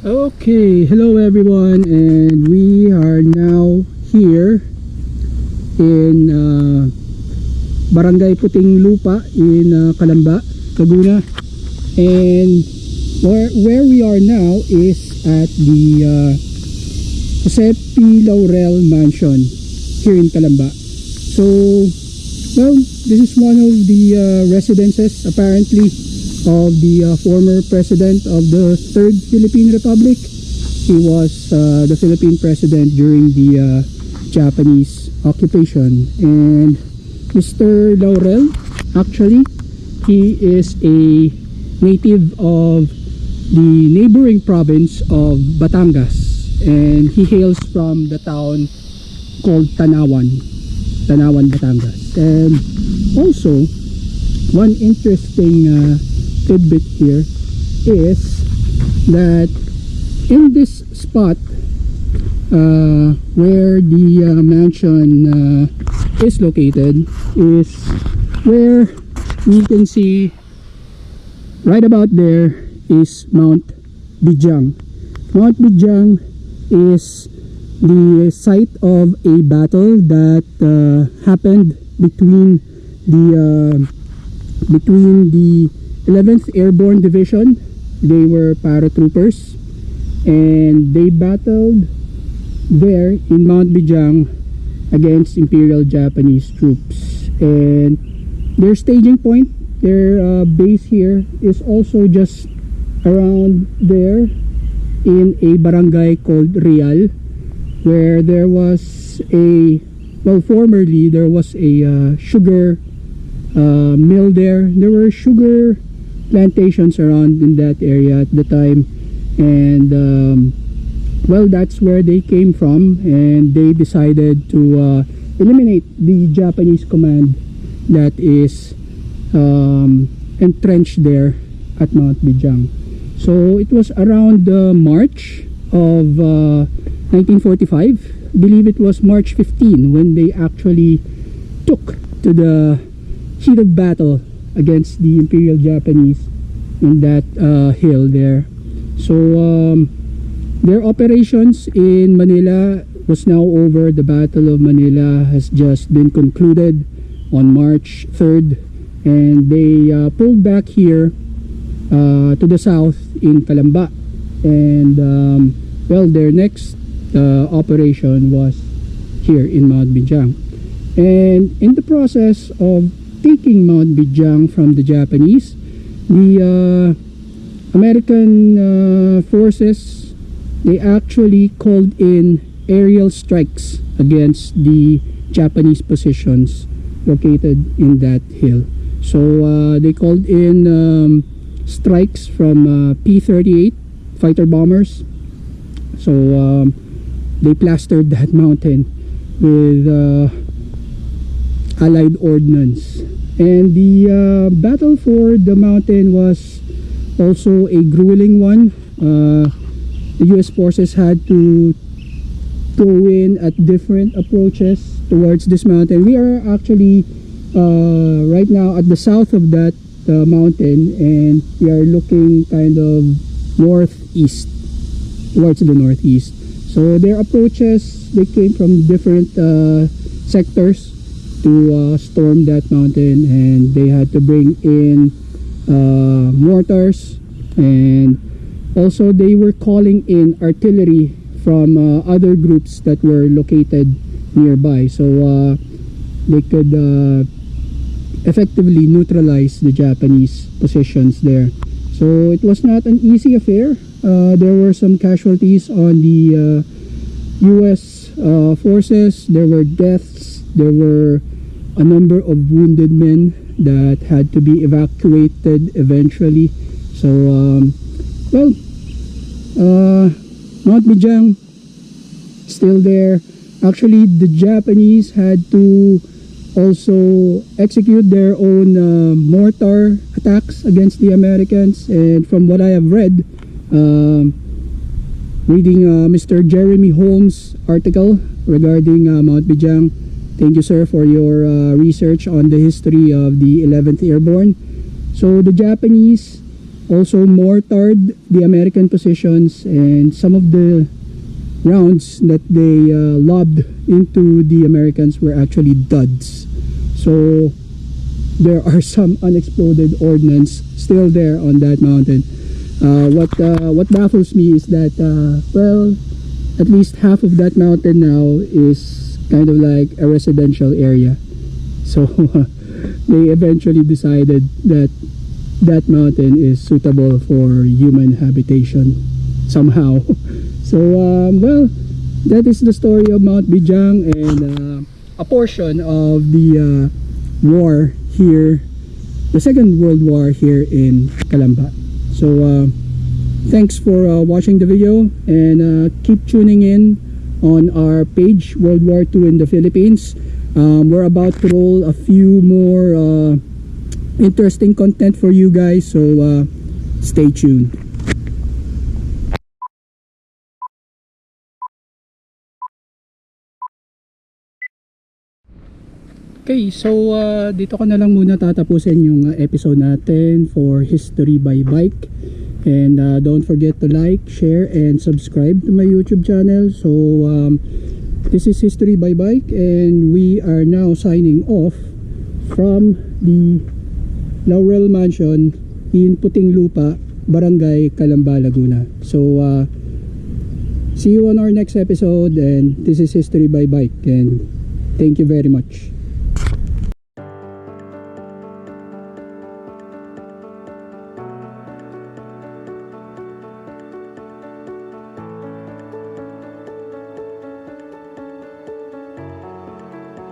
Okay, hello everyone, and we are now here in Barangay Puting Lupa in Calamba, Laguna. And where we are now is at the Jose P. Laurel Mansion here in Calamba. So, well, this is one of the residences apparently of the former president of the Third Philippine Republic. He was the Philippine president during the Japanese occupation. And Mr. Laurel, actually, he is a native of the neighboring province of Batangas, and he hails from the town called Tanawan, Batangas. And also, one interesting tidbit here is that in this spot where the mansion is located is where you can see right about there is Mount Bijiang. Mount Bijiang is the site of a battle that happened between the 11th Airborne Division. They were paratroopers, and they battled there in Mount Bijiang against Imperial Japanese troops. And their staging point, their base here, is also just around there in a barangay called Real, where there was formerly there was a sugar mill there. There were sugar plantations around in that area at the time, and that's where they came from, and they decided to eliminate the Japanese command that is entrenched there at Mount Bijiang. So it was around March of 1945, I believe it was March 15, when they actually took to the heat of battle against the Imperial Japanese in that hill there. So their operations in Manila was now over. The Battle of Manila has just been concluded on March 3rd, and they pulled back here to the south in Calamba. And their next operation was here in Mount Bijiang. And in the process of taking Mount Bijiang from the Japanese, the American forces, they actually called in aerial strikes against the Japanese positions located in that hill. So they called in strikes from P-38 fighter bombers. So they plastered that mountain with Allied ordnance. And the battle for the mountain was also a grueling one. The US forces had to go in at different approaches towards this mountain. We are actually right now at the south of that mountain, and we are looking kind of northeast, towards the northeast. So their approaches, they came from different sectors to storm that mountain, and they had to bring in mortars, and also they were calling in artillery from other groups that were located nearby, so they could effectively neutralize the Japanese positions there. So it was not an easy affair. There were some casualties on the US forces. There were deaths. There were a number of wounded men that had to be evacuated eventually. So Mount Bijiang still there. Actually, the Japanese had to also execute their own mortar attacks against the Americans. And from what I have read, reading Mr. Jeremy Holmes' article regarding Mount Bijiang, thank you, sir, for your research on the history of the 11th Airborne. So the Japanese also mortared the American positions, and some of the rounds that they lobbed into the Americans were actually duds. So there are some unexploded ordnance still there on that mountain. What baffles me is that well, at least half of that mountain now is kind of like a residential area. So they eventually decided that that mountain is suitable for human habitation somehow. So well, that is the story of Mount Bijiang, and a portion of the war here, the Second World War here in Calamba. So thanks for watching the video, and keep tuning in on our page, World War II in the Philippines. We're about to roll a few more interesting content for you guys, so stay tuned. Okay, so dito ko na lang muna tatapusin yung episode natin for History by Bike. And don't forget to like, share, and subscribe to my YouTube channel. So this is History by Bike, and we are now signing off from the Laurel Mansion in Puting Lupa, Barangay Calamba, Laguna. So see you on our next episode, and this is History by Bike, and thank you very much.